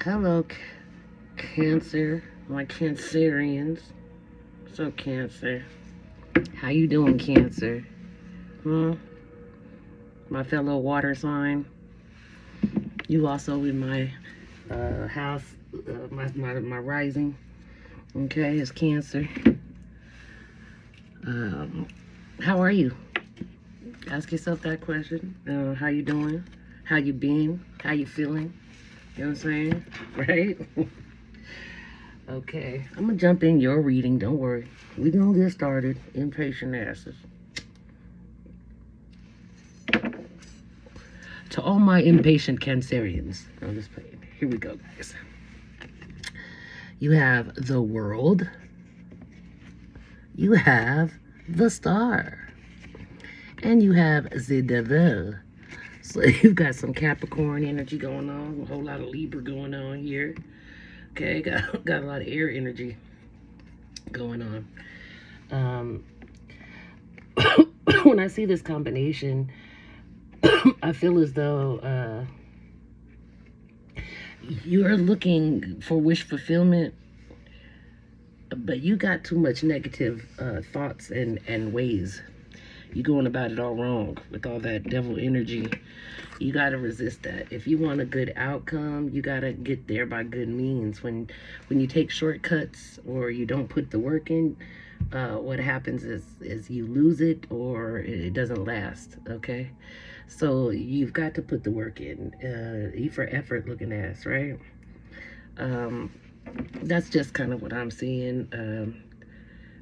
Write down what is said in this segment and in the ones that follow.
Hello, Cancer, my Cancerians. So, Cancer, how you doing, Cancer? Hmm? My fellow water sign. You also in my house, my rising. Okay, is Cancer. Um, how are you? Ask yourself that question. How you doing? How you been? How you feeling? You know what I'm saying? Right? Okay, I'm gonna jump in your reading. Don't worry. We gonna get started. Impatient asses. To all my impatient Cancerians. I'm just playing. Here we go, guys. You have the world. You have the star. And you have the devil. So you've got some Capricorn energy going on. A whole lot of Libra going on here. Okay, got a lot of air energy going on. When I see this combination, I feel as though you're looking for wish fulfillment, but you got too much negative thoughts and ways. You're going about it all wrong with all that devil energy. You got to resist that. If you want a good outcome, you got to get there by good means. When you take shortcuts or you don't put the work in, what happens is you lose it or it doesn't last, okay? So you've got to put the work in. E for effort looking ass, right? That's just kind of what I'm seeing.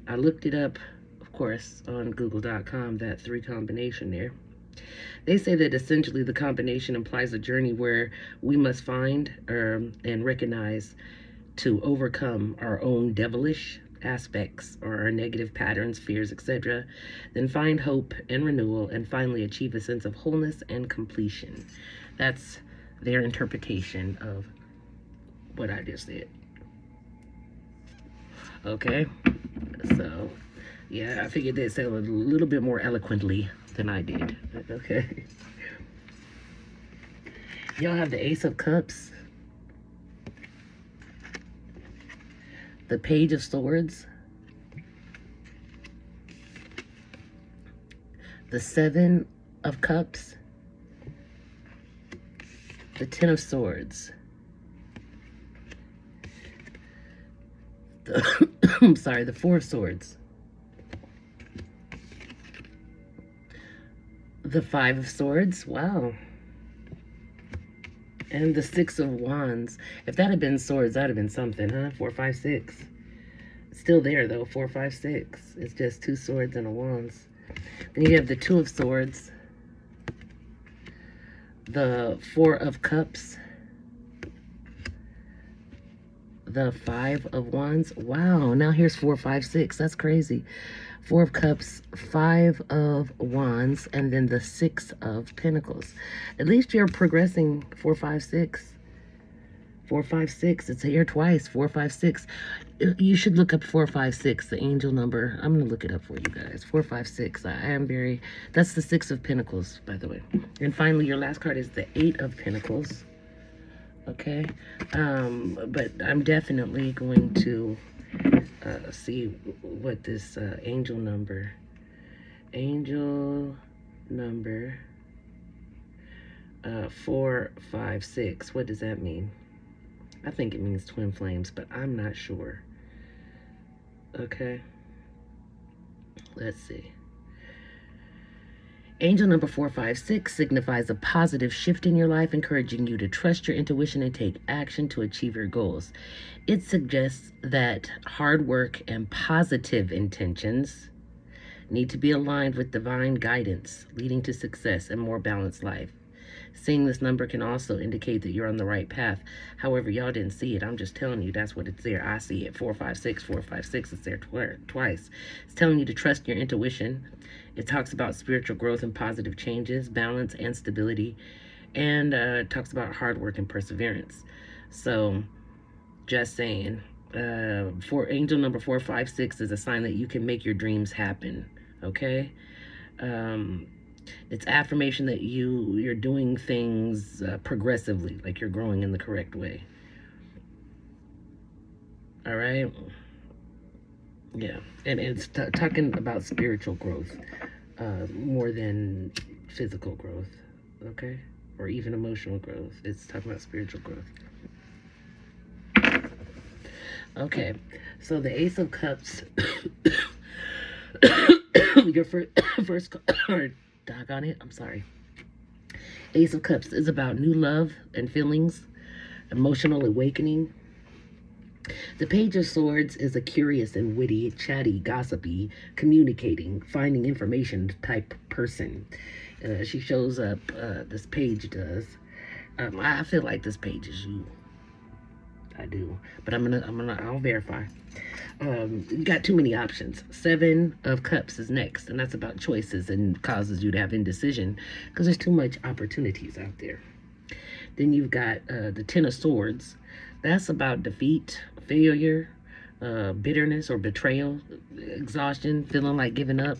I looked it up, of course, on google.com, that 3 combination there. They say that essentially the combination implies a journey where we must find and recognize to overcome our own devilish aspects or our negative patterns, fears, etc., then find hope and renewal and finally achieve a sense of wholeness and completion. That's their interpretation of what I just said. Okay? So, yeah, I figured they'd say it a little bit more eloquently than I did. Okay? Y'all have the Ace of Cups, the Page of Swords, the 7 of Cups, the 10 of Swords, I'm sorry, the 4 of Swords, the 5 of Swords, wow, and the 6 of Wands. If that had been swords, that would have been something, huh? 4, 5, 6. Still there, though, 4, 5, 6. It's just 2 swords and a wands. Then you have the 2 of Swords, the 4 of Cups, the 5 of Wands. Wow, now here's 4, 5, 6. That's crazy. 4 of Cups, 5 of Wands, and then the 6 of Pentacles. At least you're progressing. 4, 5, 6. 4, 5, 6. It's here twice. 4, 5, 6. You should look up 4, 5, 6, the angel number. I'm going to look it up for you guys. 4, 5, 6. I am very... That's the 6 of Pentacles, by the way. And finally, your last card is the 8 of Pentacles. Okay? But I'm definitely going to see what this angel number 4, 5, 6. What does that mean? I think it means twin flames, but I'm not sure. Okay. Let's see. Angel number 456 signifies a positive shift in your life, encouraging you to trust your intuition and take action to achieve your goals. It suggests that hard work and positive intentions need to be aligned with divine guidance, leading to success and more balanced life. Seeing this number can also indicate that you're on the right path. However, y'all didn't see it. I'm just telling you that's what it's there. I see it. 4, 5, 6, 4, 5, 6. It's there twice. It's telling you to trust your intuition. It talks about spiritual growth and positive changes, balance and stability, and it talks about hard work and perseverance. So, just saying. For angel number 4, 5, 6 is a sign that you can make your dreams happen. Okay? It's affirmation that you're doing things progressively, like you're growing in the correct way. All right. Yeah. And it's talking about spiritual growth more than physical growth. Okay. Or even emotional growth. It's talking about spiritual growth. Okay. So the Ace of Cups, your first card, doggone it, I'm sorry. Ace of Cups is about new love and feelings, emotional awakening. The Page of Swords is a curious and witty, chatty, gossipy, communicating, finding information type person. She shows up, this page does. I feel like this page is you. I do. But I'll verify. You got too many options. Seven of Cups is next, and that's about choices and causes you to have indecision because there's too much opportunities out there. Then you've got the Ten of Swords. That's about defeat, failure, bitterness or betrayal, exhaustion, feeling like giving up.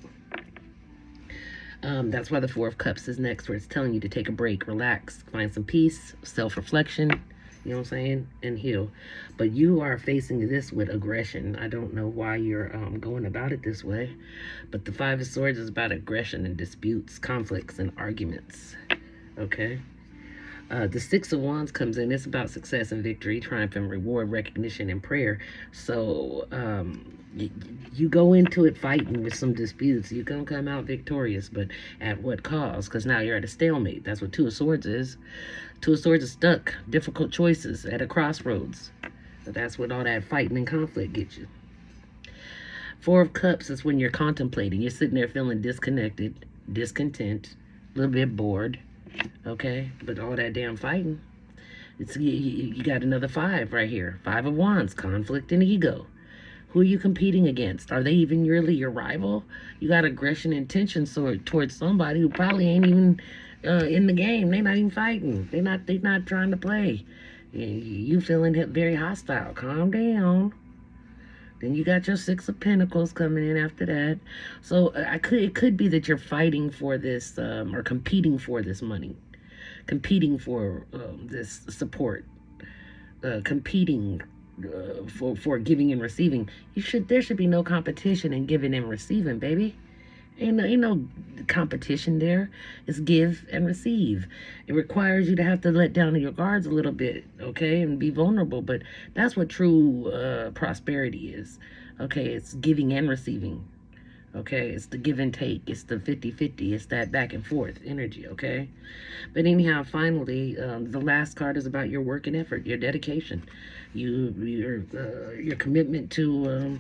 That's why the Four of Cups is next, where it's telling you to take a break, relax, find some peace, self-reflection, you know what I'm saying, and heal. But you are facing this with aggression. I don't know why you're going about it this way, but the Five of Swords is about aggression and disputes, conflicts, and arguments. Okay? The Six of Wands comes in. It's about success and victory, triumph and reward, recognition and prayer. So you go into it fighting with some disputes. You're going to come out victorious, but at what cost? Because now you're at a stalemate. That's what Two of Swords is. Two of Swords is stuck. Difficult choices at a crossroads. So that's what all that fighting and conflict gets you. Four of Cups is when you're contemplating. You're sitting there feeling disconnected, discontent, a little bit bored. Okay, but all that damn fighting, you got another five right here. Five of Wands, conflict and ego. Who are you competing against? Are they even really your rival? You got aggression and tension towards somebody who probably ain't even in the game. They're not even fighting. They're not trying to play. You feeling very hostile. Calm down. Then you got your Six of Pentacles coming in after that. So it could be that you're fighting for this or competing for this money, competing for this support, competing for giving and receiving. There should be no competition in giving and receiving, baby. Ain't no competition there. It's give and receive. It requires you to have to let down your guards a little bit, okay, and be vulnerable. But that's what true prosperity is, okay? It's giving and receiving, okay? It's the give and take. It's the 50-50. It's that back and forth energy, okay? But anyhow, finally, the last card is about your work and effort, your dedication, your commitment to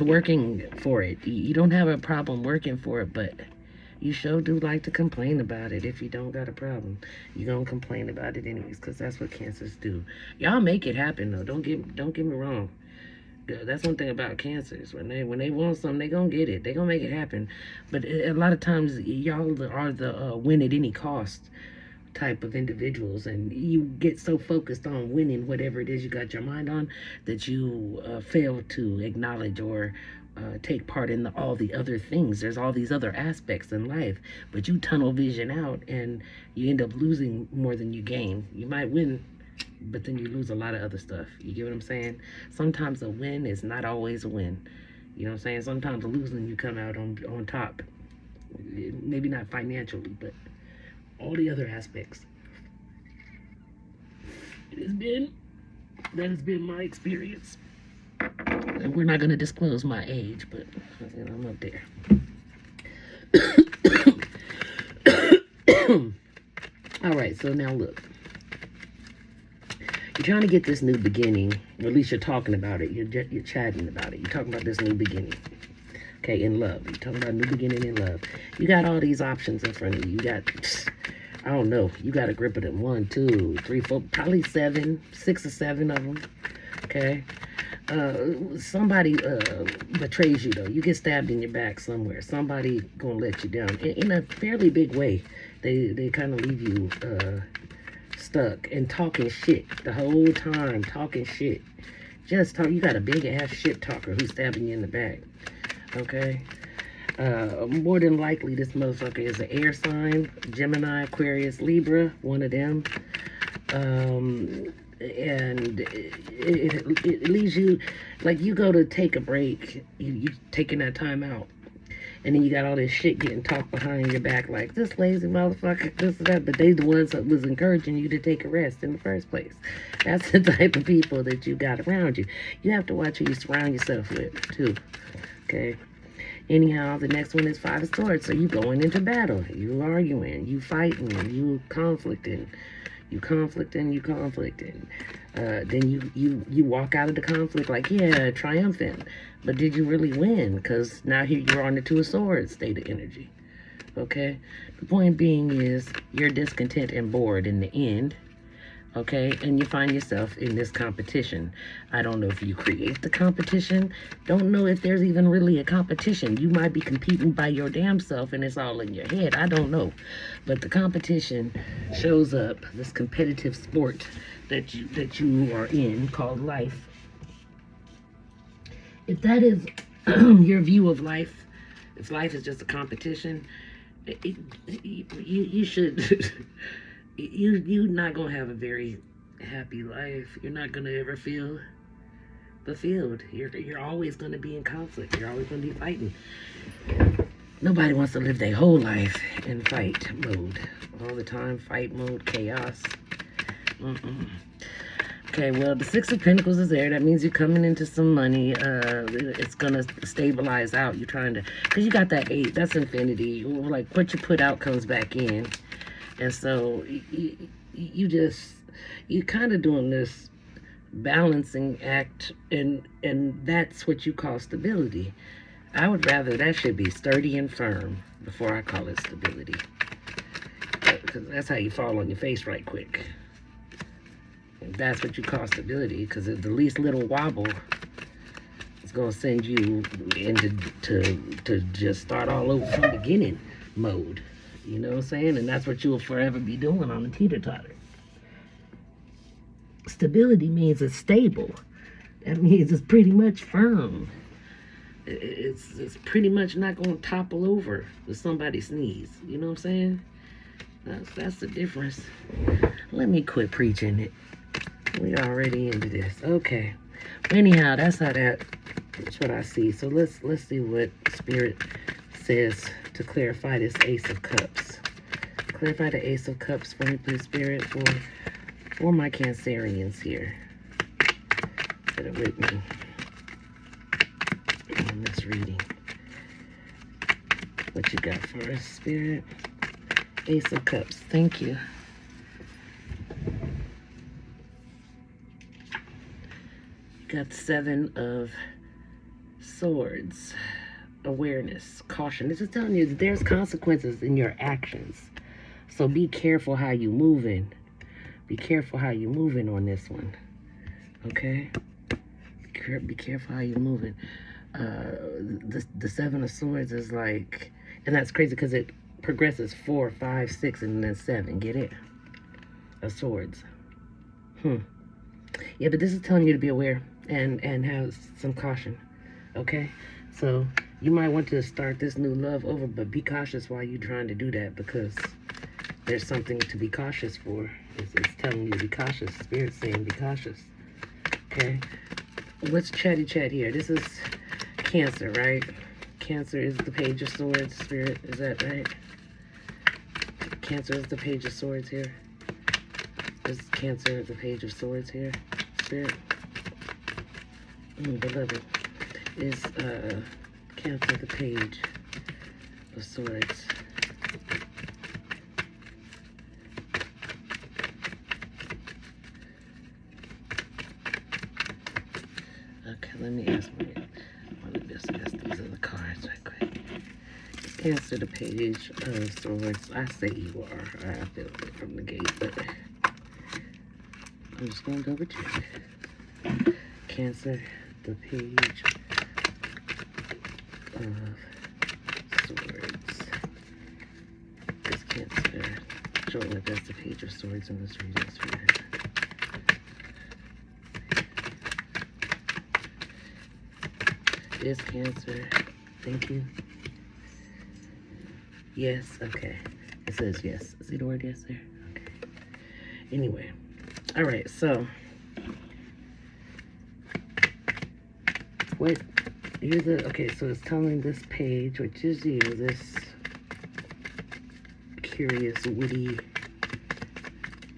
working for it. You don't have a problem working for it, but you sure do like to complain about it. If you don't got a problem, you're gonna complain about it anyways, because that's what cancers do. Y'all make it happen though. Don't get me wrong. That's one thing about cancers. When they want something, they gonna get it. They gonna make it happen. But a lot of times y'all are the win at any cost type of individuals, and you get so focused on winning whatever it is you got your mind on that you fail to acknowledge or take part in all the other things. There's all these other aspects in life, but you tunnel vision out and you end up losing more than you gain. You might win, but then you lose a lot of other stuff. You get what I'm saying? Sometimes a win is not always a win. You know what I'm saying? Sometimes losing, you come out on top. Maybe not financially, but all the other aspects. That has been my experience. And we're not going to disclose my age, but I'm up there. All right, so now look. You're trying to get this new beginning, or at least you're talking about it. You're chatting about it. You're talking about this new beginning. Okay, in love. You're talking about a new beginning in love. You got all these options in front of you. You got, I don't know, you got a grip of them. 1, 2, 3, 4, probably 7, 6 or 7 of them. Okay. Somebody betrays you though. You get stabbed in your back somewhere. Somebody gonna let you down in a fairly big way. They kind of leave you stuck and talking shit the whole time. Talking shit. Just talk. You got a big ass shit talker who's stabbing you in the back. Okay. More than likely, this motherfucker is an air sign, Gemini, Aquarius, Libra, one of them. and it leaves you like you go to take a break, you taking that time out, and then you got all this shit getting talked behind your back like this lazy motherfucker, this and that, but they the ones that was encouraging you to take a rest in the first place. That's the type of people that you got around you. You have to watch who you surround yourself with too. Okay. Anyhow, the next one is Five of Swords. So you going into battle, you arguing, you fighting, you conflicting, you conflicting, you conflicting. Then you walk out of the conflict like, yeah, triumphant. But did you really win? Because now here you're on the Two of Swords state of energy. Okay? The point being is you're discontent and bored in the end. Okay? And you find yourself in this competition. I don't know if you create the competition. Don't know if there's even really a competition. You might be competing by your damn self and it's all in your head. I don't know. But the competition shows up, this competitive sport that you are in called life. If that is your view of life, if life is just a competition, you should you're not gonna have a very happy life. You're not gonna ever feel fulfilled. You're always gonna be in conflict. You're always gonna be fighting. Nobody wants to live their whole life in fight mode all the time. Fight mode, chaos. Okay, well, the Six of Pentacles is there. That means you're coming into some money. It's going to stabilize out. You're trying to, because you got that 8. That's infinity. Like, what you put out comes back in. And so, you kind of doing this balancing act, and that's what you call stability. I would rather that should be sturdy and firm before I call it stability. Because that's how you fall on your face right quick. That's what you call stability, because the least little wobble is going to send you into to just start all over from beginning mode. You know what I'm saying? And that's what you will forever be doing on the teeter-totter. Stability means it's stable. That means it's pretty much firm. It's pretty much not going to topple over if somebody sneeze. You know what I'm saying? That's the difference. Let me quit preaching it. We already into this. Okay. Anyhow, that's what I see. So let's see what Spirit says to clarify this Ace of Cups. Clarify the Ace of Cups for me, please, Spirit, for my Cancerians here that are with me in this reading. What you got for us, Spirit? Ace of Cups. Thank you. Got Seven of Swords. Awareness, caution. This is telling you that there's consequences in your actions. So be careful how you moving. Be careful how you moving on this one. Okay? Be careful how you moving. The Seven of Swords is like, and that's crazy because it progresses 4, 5, 6, and then 7. Get it? Of Swords. Yeah, but this is telling you to be aware and have some caution. Okay? So you might want to start this new love over, but be cautious while you're trying to do that, because there's something to be cautious for. It's telling you to be cautious. Spirit's saying be cautious. Okay? What's chatty chat here? This is Cancer, right? Cancer is the Page of Swords. Spirit, is that right? Cancer is the Page of Swords here. Is Cancer the Page of Swords here? Spirit? Beloved. Is Cancer the Page of Swords? Okay, let me ask these other cards right quick. Cancer the Page of Swords. I say you are. I feel it from the gate, but I'm just going to double check. Cancer the Page of Swords. Is Cancer showing that that's the Page of Swords in this reading, Spirit? Is Cancer. Thank you. Yes, okay. It says yes. See the word yes there? Okay. Anyway. Alright, so What? You're the, okay, so it's telling this page, which is you, this curious, witty,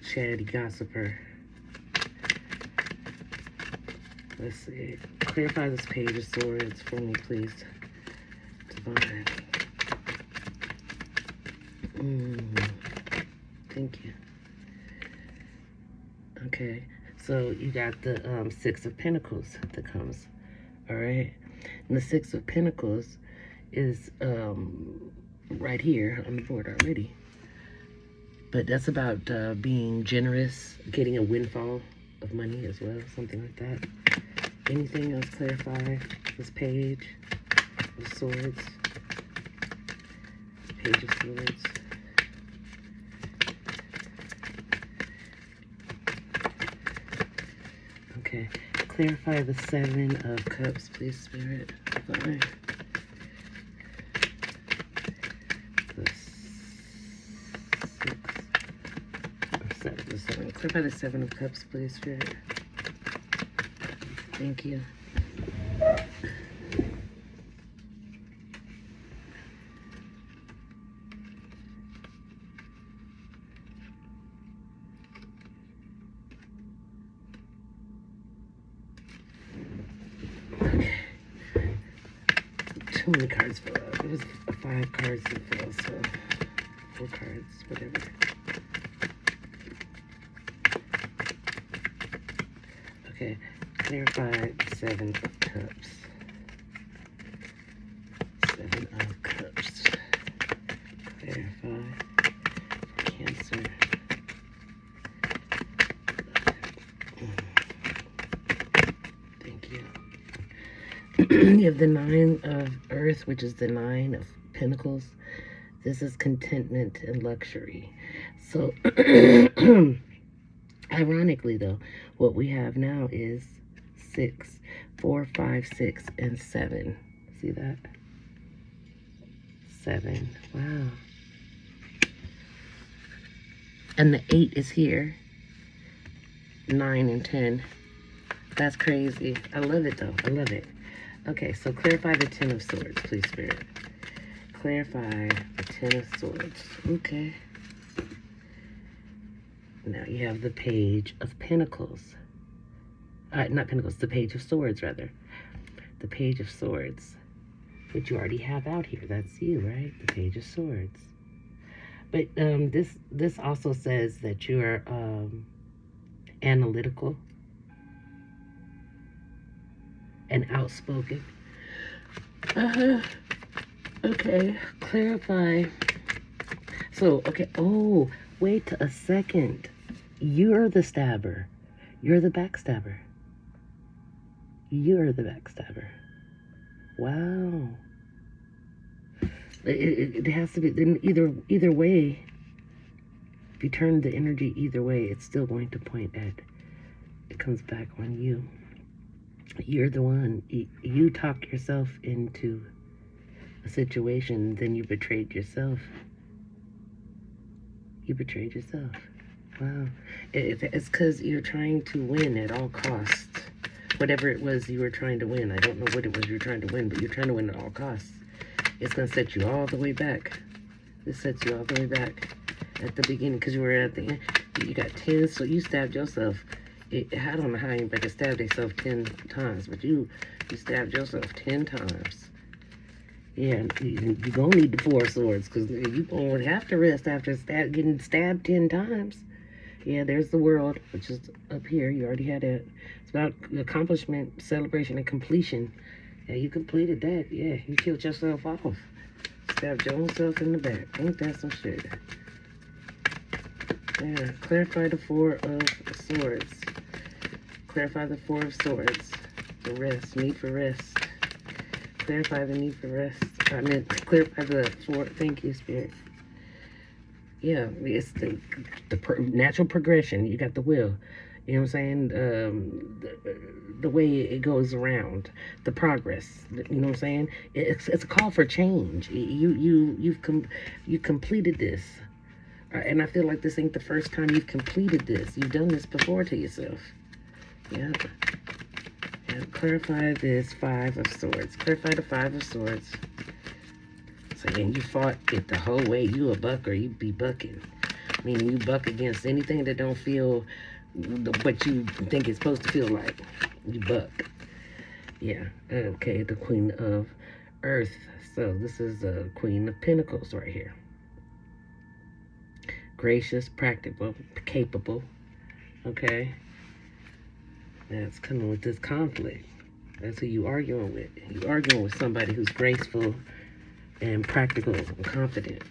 chatty gossiper. Let's see. Clarify this page of swords for me, please. Divine. Thank you. Okay, so you got the Six of Pentacles that comes. All right, and the Six of Pentacles is right here on the board already. But that's about being generous, getting a windfall of money as well, something like that. Anything else clarify this page of swords? Page of swords. Okay, clarify the Seven of Cups, please, Spirit. Fine. The seven. Clarify the Seven of Cups, please, Spirit. Thank you. Okay. Too many cards fell out. It was 5 cards that fell, so 4 cards, whatever. Okay, clarify Seven of Cups. Seven of Cups. Clarify Cancer. Thank you. You have the Nine of Earth, which is the Nine of Pentacles. This is contentment and luxury. So, ironically, though, what we have now is 6, 4, 5, 6, and 7. See that? 7. Wow. And the 8 is here. 9 and 10. That's crazy. I love it, though. I love it. Okay, so clarify the 10 of Swords, please, Spirit. Clarify the 10 of Swords. Okay. Now you have the Page of Pentacles. Not Pentacles, the Page of Swords, rather. The Page of Swords, which you already have out here. That's you, right? The Page of Swords. But this also says that you're analytical and outspoken. Okay, clarify. So, okay, oh, wait a second. You're the stabber. You're the backstabber. You're the backstabber. Wow. It has to be, then either way, if you turn the energy either way, it's still going to point at, it comes back on you. You're the one. You talk yourself into a situation, then you betrayed yourself. You betrayed yourself. Wow. It's because you're trying to win at all costs. Whatever it was you were trying to win. I don't know what it was you were trying to win, but you're trying to win at all costs. It's going to set you all the way back. This sets you all the way back at the beginning because you were at the end. You got 10, so you stabbed yourself. I don't know how anybody stabbed themselves 10 times, but you stabbed yourself 10 times. Yeah, you're going to need the 4 swords because you're going to have to rest after getting stabbed 10 times. Yeah, there's the World, which is up here. You already had it. It's about accomplishment, celebration, and completion. Yeah, you completed that. Yeah, you killed yourself off. Stabbed your own self in the back. Ain't that some shit? Yeah, clarify the 4 of Swords. Clarify the 4 of Swords. The rest, need for rest. Clarify the need for rest. I meant clarify the 4. Thank you, Spirit. Yeah, it's the natural progression. You got the will. You know what I'm saying? The way it goes around, the progress. You know what I'm saying? It's a call for change. You've completed this, and I feel like this ain't the first time you've completed this. You've done this before to yourself. Yeah. And clarify this Five of Swords. Clarify the Five of Swords. So, and you fought it the whole way. You a bucker. You be bucking. Meaning you buck against anything that don't feel what you think it's supposed to feel like. You buck. Yeah. Okay, the Queen of Earth. So this is the Queen of Pentacles right here. Gracious, practical, capable. Okay. That's coming with this conflict. That's who you arguing with. You arguing with somebody who's graceful and practical and confident.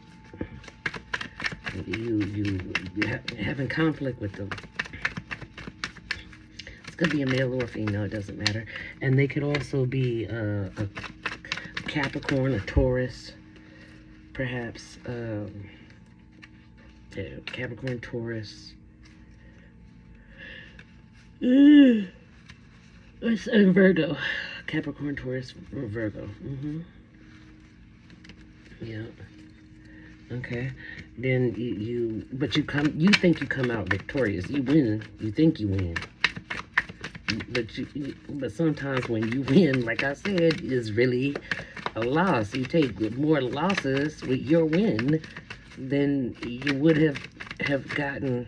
You having conflict with them. It's gonna be a male or female, it doesn't matter. And they could also be a Capricorn, a Taurus, perhaps. Yeah, Capricorn, Taurus. It's Virgo. Capricorn, Taurus, or Virgo. Yeah. Okay. Then you think you come out victorious. You win. You think you win. But sometimes when you win, like I said, is really a loss. You take more losses with your win than you would have gotten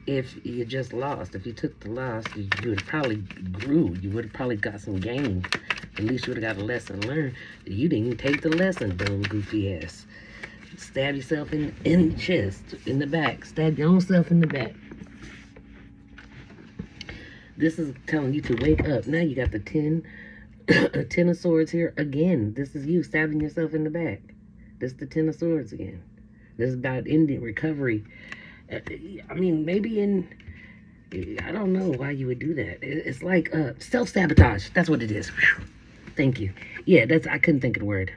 if you just lost. If you took the loss, you would have probably grew. You would have probably got some gain. At least you would have got a lesson learned. You didn't even take the lesson, dumb, goofy ass. Stab yourself in the chest, in the back. Stab your own self in the back. This is telling you to wake up. Now you got the 10 of Swords here. Again, this is you stabbing yourself in the back. This is the 10 of Swords again. This is about ending recovery. I mean, maybe I don't know why you would do that. It's like self-sabotage. That's what it is. Thank you. Yeah, I couldn't think of the word.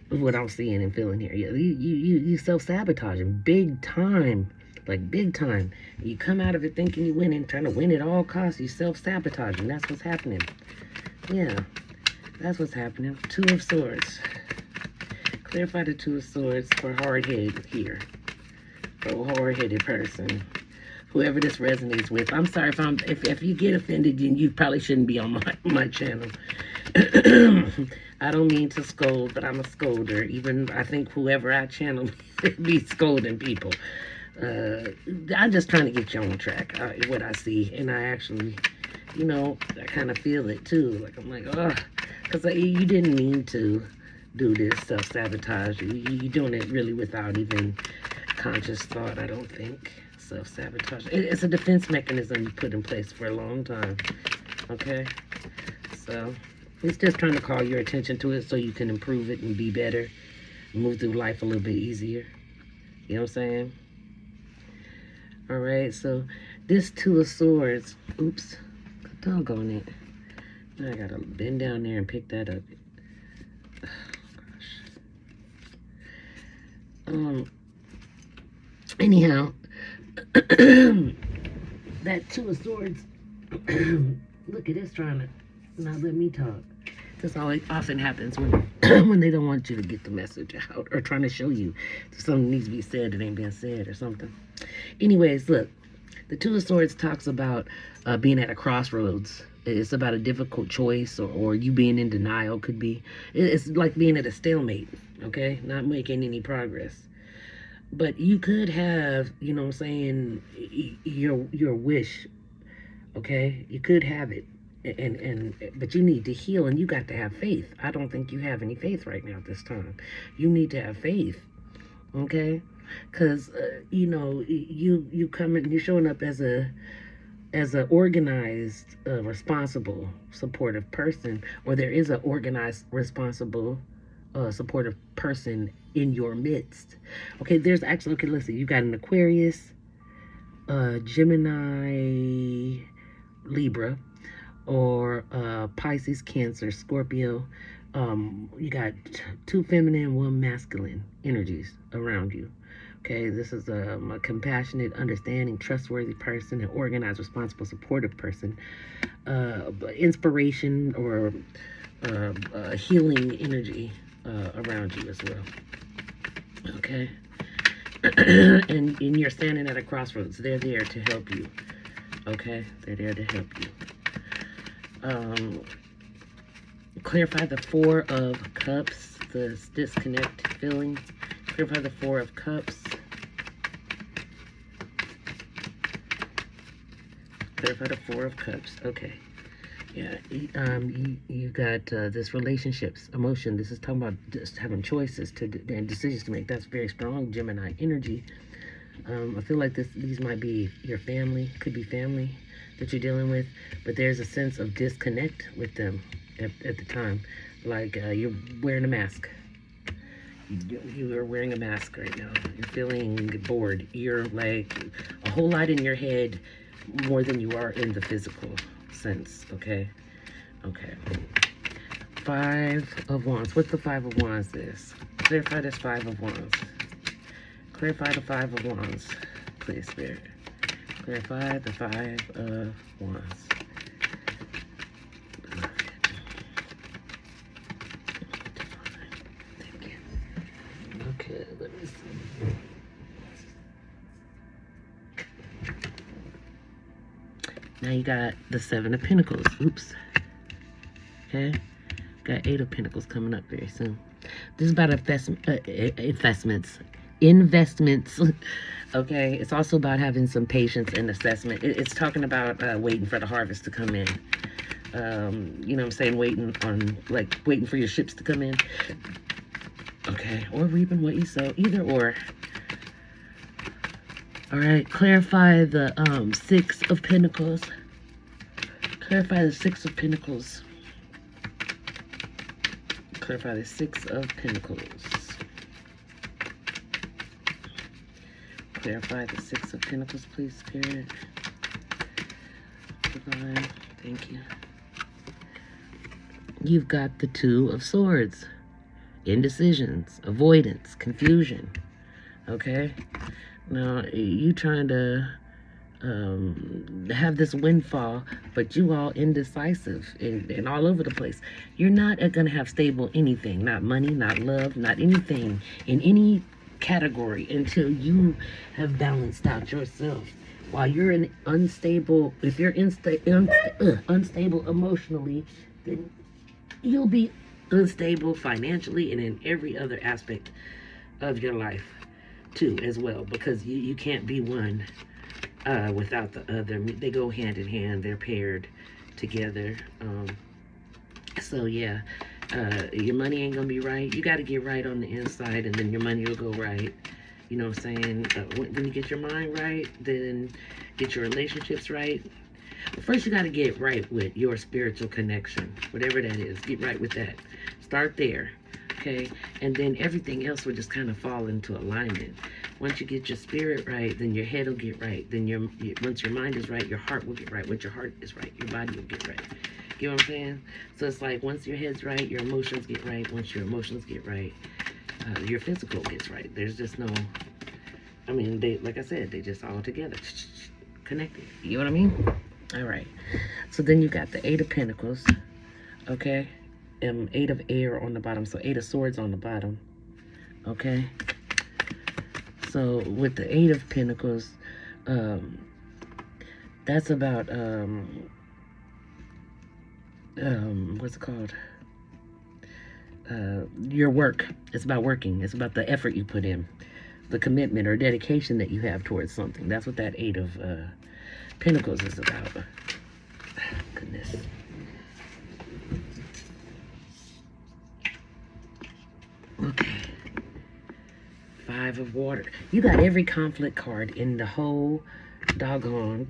What I'm seeing and feeling here. Yeah, you self-sabotaging big time. Like big time. You come out of it thinking you're winning, trying to win at all costs. You self-sabotaging. That's what's happening. Yeah, that's what's happening. 2 of Swords. Clarify the 2 of Swords for hard-headed here. For a hard-headed person. Whoever this resonates with. I'm sorry if you get offended, then you probably shouldn't be on my channel. I don't mean to scold, but I'm a scolder. Even I think whoever I channel be scolding people. I'm just trying to get you on track. What I see, and I actually, I kind of feel it too. Like I'm like, oh, because you didn't mean to do this self-sabotage. You're doing it really without even conscious thought. I don't think self-sabotage. It's a defense mechanism you put in place for a long time. Okay, so. It's just trying to call your attention to it so you can improve it and be better, move through life a little bit easier. You know what I'm saying? All right, so this 2 of Swords. Oops, doggone it. Now I gotta bend down there and pick that up. Oh, gosh. Anyhow, that 2 of Swords. Look at this trying to not let me talk. This always often happens when when they don't want you to get the message out or trying to show you something needs to be said that ain't been said or something. Anyways, look, the 2 of Swords talks about being at a crossroads. It's about a difficult choice or you being in denial could be. It's like being at a stalemate, okay? Not making any progress. But you could have, you know what I'm saying, your wish, okay? You could have it. But you need to heal and you got to have faith. I don't think you have any faith right now at this time. You need to have faith, okay? Because you coming, you're showing up as a organized, responsible, supportive person, or there is an organized, responsible, supportive person in your midst. Okay, there's actually, okay, listen, you got an Aquarius, Gemini, Libra, or Pisces, Cancer, Scorpio. You got 2 feminine, 1 masculine energies around you. Okay, this is a compassionate, understanding, trustworthy person, an organized, responsible, supportive person. Inspiration or healing energy around you as well. Okay, and you're standing at a crossroads. They're there to help you. Okay, they're there to help you. Clarify the Four of Cups, the disconnect feeling. Clarify the Four of Cups. Clarify the Four of Cups. Okay. Yeah. You got this relationships, emotion. This is talking about just having choices and decisions to make. That's very strong Gemini energy. I feel like these might be your family. Could be family that you're dealing with, but there's a sense of disconnect with them at the time. Like you're wearing a mask. You are wearing a mask right now. You're feeling bored. You're like a whole lot in your head more than you are in the physical sense. Okay. Five of Wands. What's the Five of Wands is? Clarify this Five of Wands. Clarify the Five of Wands, please, Spirit. Clarify the Five of Wands. Okay, let me see. Now you got the Seven of Pentacles. Oops. Okay. Got Eight of Pentacles coming up very soon. This is about investments. Okay. It's also about having some patience and assessment. It's talking about waiting for the harvest to come in. You know what I'm saying? Waiting for your ships to come in. Okay. Or reaping what you sow. Either or. All right. Clarify the Six of Pentacles. Clarify the Six of Pentacles. Clarify the Six of Pentacles. Clarify the Six of Pentacles, please, Spirit. Divine, thank you. You've got the Two of Swords. Indecisions, avoidance, confusion. Okay? Now, you trying to have this windfall, but you all indecisive and all over the place. You're not going to have stable anything, not money, not love, not anything in any category until you have balanced out yourself. While you're unstable, if you're unstable emotionally, then you'll be unstable financially and in every other aspect of your life too as well, because you can't be one without the other. They go hand in hand. They're paired together. So yeah, your money ain't gonna be right. You got to get right on the inside, and then your money will go right. You know what I'm saying? When you get your mind right, then get your relationships right. But first, you got to get right with your spiritual connection, whatever that is. Get right with that. Start there, okay? And then everything else will just kind of fall into alignment. Once you get your spirit right, then your head will get right. Then once your mind is right, your heart will get right. Once your heart is right, your body will get right. You know what I'm saying? So it's like once your head's right, your emotions get right. Once your emotions get right, your physical gets right. There's just no, I mean, like I said, they just all together, connected. You know what I mean? All right. So then you got the Eight of Pentacles, okay? Eight of Air on the bottom, so Eight of Swords on the bottom, okay? So with the Eight of Pentacles, that's about, what's it called? Your work. It's about working. It's about the effort you put in, the commitment or dedication that you have towards something. That's what that Eight of Pentacles is about. Goodness. Okay. Five of Water. You got every conflict card in the whole doggone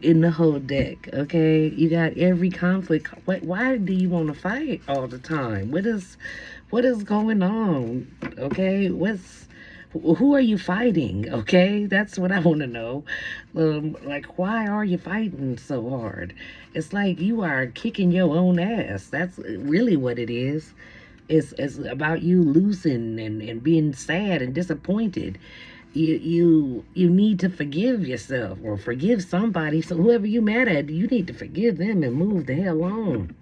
in the whole deck, okay? You got every conflict. Why do you want to fight all the time? What is going on? Okay? Who are you fighting? Okay? That's what I want to know. Like, why are you fighting so hard? It's like you are kicking your own ass. That's really what it is. It's about you losing and being sad and disappointed. You need to forgive yourself or forgive somebody. So whoever you mad at, you need to forgive them and move the hell on.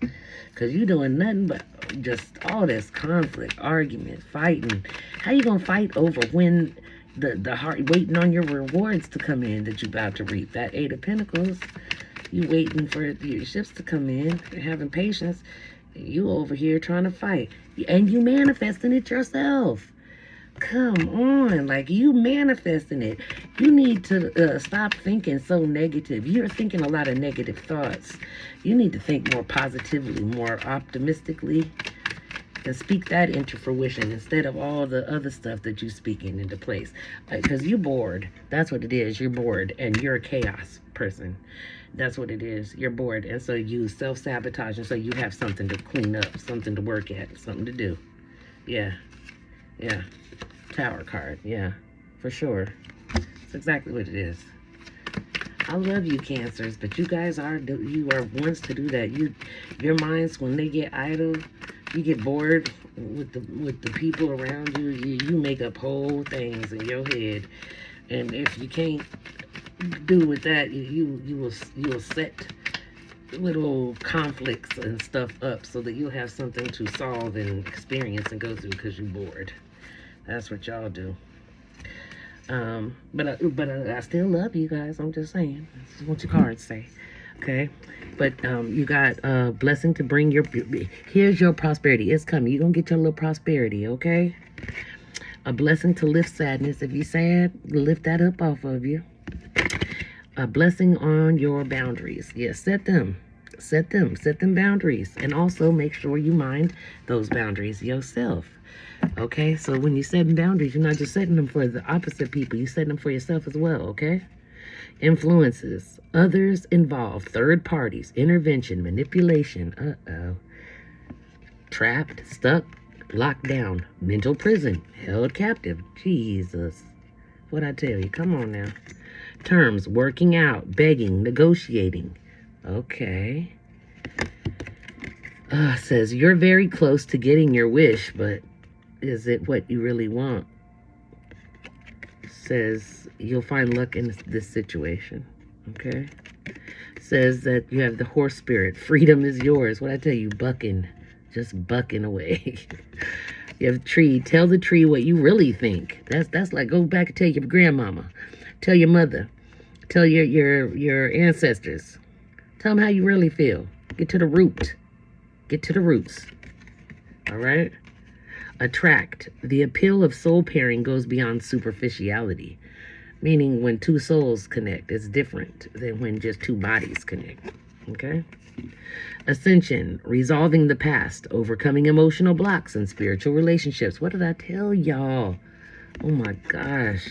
Because you're doing nothing but just all this conflict, argument, fighting. How you going to fight over when the heart waiting on your rewards to come in that you're about to reap? That Eight of Pentacles. You waiting for your ships to come in, having patience. You over here trying to fight. And you manifesting it yourself. Come on, like you manifesting it. You need to stop thinking so negative. You're thinking a lot of negative thoughts. You need to think more positively, more optimistically, and speak that into fruition instead of all the other stuff that you're speaking into place. Because you're bored. That's what it is. You're bored, and you're a chaos person. That's what it is. You're bored, and so you self-sabotage, and so you have something to clean up, something to work at, something to do. Yeah. Yeah. Tower card. Yeah. For sure. That's exactly what it is. I love you, Cancers, but you guys are ones to do that. Your minds, when they get idle, you get bored with the people around you. You make up whole things in your head, and if you can't do with that, you will set little conflicts and stuff up so that you'll have something to solve and experience and go through because you're bored. That's what y'all do. But I still love you guys. I'm just saying. This is what your cards say. Okay? But you got a blessing to bring here's your prosperity. It's coming. You're going to get your little prosperity, okay? A blessing to lift sadness. If you're sad, lift that up off of you. A blessing on your boundaries. Yes, set them boundaries. And also make sure you mind those boundaries yourself. Okay, so when you're setting boundaries, you're not just setting them for the opposite people. You're setting them for yourself as well, okay? Influences, others involved, third parties, intervention, manipulation, trapped, stuck, locked down, mental prison, held captive. Jesus, what I tell you, come on now. Terms, working out, begging, negotiating. Okay. Says, you're very close to getting your wish, but is it what you really want? Says you'll find luck in this situation. Okay. Says that you have the horse spirit. Freedom is yours. What I tell you, bucking. Just bucking away. You have tree. Tell the tree what you really think. That's like go back and tell your grandmama. Tell your mother. Tell your ancestors. Tell them how you really feel. Get to the root. Get to the roots. All right? Attract. The appeal of soul pairing goes beyond superficiality, meaning when two souls connect, it's different than when just two bodies connect. Okay? Ascension. Resolving the past, overcoming emotional blocks in spiritual relationships. What did I tell y'all? Oh my gosh.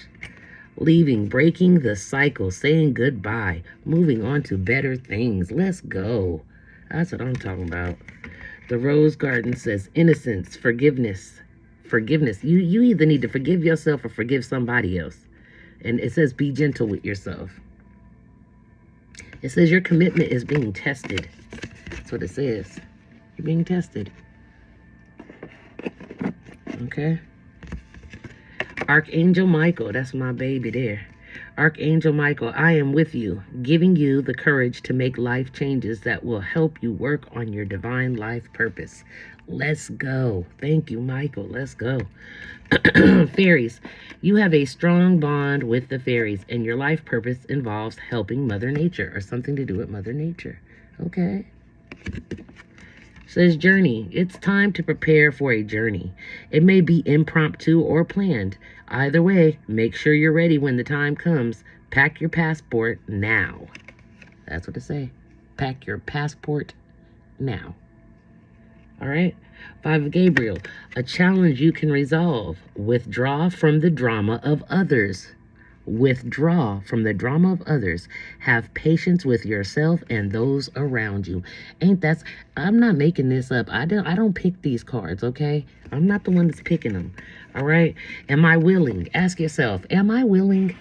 Leaving, breaking the cycle, saying goodbye, moving on to better things. Let's go. That's what I'm talking about. The Rose Garden says innocence, forgiveness. Forgiveness. You either need to forgive yourself or forgive somebody else. And it says be gentle with yourself. It says your commitment is being tested. That's what it says. You're being tested. Okay? Archangel Michael, that's my baby there. Archangel Michael, I am with you, giving you the courage to make life changes that will help you work on your divine life purpose. Let's go. Thank you, Michael. Let's go. Fairies, you have a strong bond with the fairies, and your life purpose involves helping Mother Nature or something to do with Mother Nature. Okay. Says journey. It's time to prepare for a journey. It may be impromptu or planned. Either way, make sure you're ready when the time comes. Pack your passport now. That's what it say. Pack your passport now. All right. 5 of Gabriel. A challenge you can resolve. Withdraw from the drama of others. Withdraw from the drama of others. Have patience with yourself and those around you. I'm not making this up. I don't pick these cards, okay? I'm not the one that's picking them. All right? Am I willing? Ask yourself, am I willing?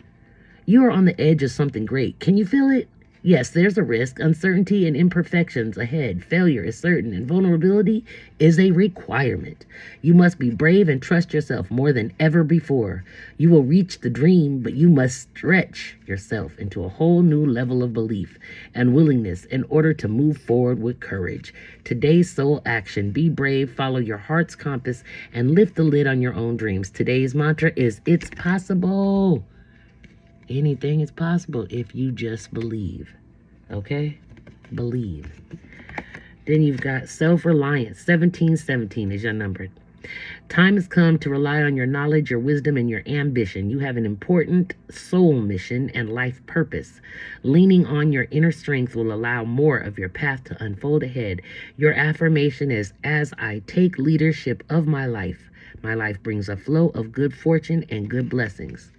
You are on the edge of something great. Can you feel it? Yes, there's a risk, uncertainty, and imperfections ahead. Failure is certain, and vulnerability is a requirement. You must be brave and trust yourself more than ever before. You will reach the dream, but you must stretch yourself into a whole new level of belief and willingness in order to move forward with courage. Today's soul action: be brave, follow your heart's compass, and lift the lid on your own dreams. Today's mantra is, it's possible. Anything is possible if you just believe. Okay? Believe. Then you've got self-reliance. 1717 is your number. Time has come to rely on your knowledge, your wisdom, and your ambition. You have an important soul mission and life purpose. Leaning on your inner strength will allow more of your path to unfold ahead. Your affirmation is, as I take leadership of my life brings a flow of good fortune and good blessings.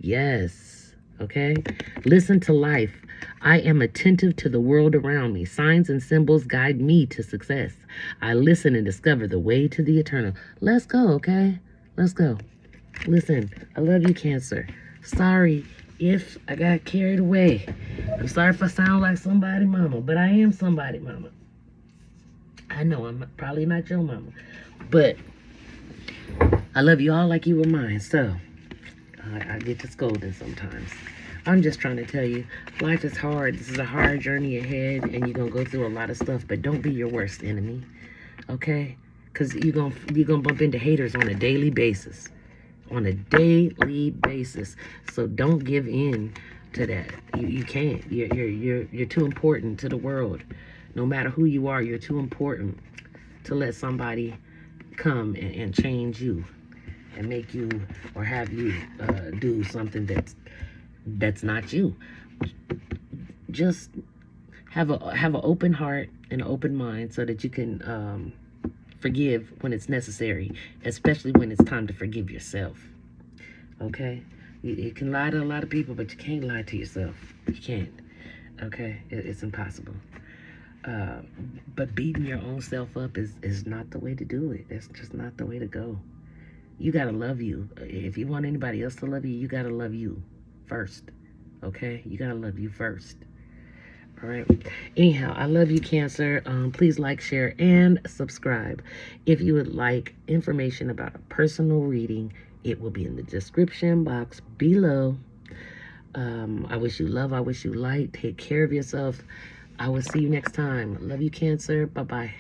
Yes. Okay? Listen to life. I am attentive to the world around me. Signs and symbols guide me to success. I listen and discover the way to the eternal. Let's go, okay? Let's go. Listen, I love you, Cancer. Sorry if I got carried away. I'm sorry if I sound like somebody mama, but I am somebody mama. I know I'm probably not your mama, but I love you all like you were mine, so I get to scolding sometimes. I'm just trying to tell you, life is hard. This is a hard journey ahead, and you're going to go through a lot of stuff, but don't be your worst enemy, okay? Because you're gonna bump into haters on a daily basis. On a daily basis. So don't give in to that. You can't. You're too important to the world. No matter who you are, you're too important to let somebody come and change you and make you or have you do something that's not you. Just have an open heart and an open mind so that you can forgive when it's necessary, especially when it's time to forgive yourself. Okay? You can lie to a lot of people, but you can't lie to yourself. You can't. Okay? It's impossible. But beating your own self up is not the way to do it. That's just not the way to go. You gotta love you. If you want anybody else to love you, you gotta love you first. Okay? You gotta love you first. All right. Anyhow, I love you, Cancer. Please like, share, and subscribe. If you would like information about a personal reading, it will be in the description box below. I wish you love. I wish you light. Take care of yourself. I will see you next time. Love you, Cancer. Bye-bye.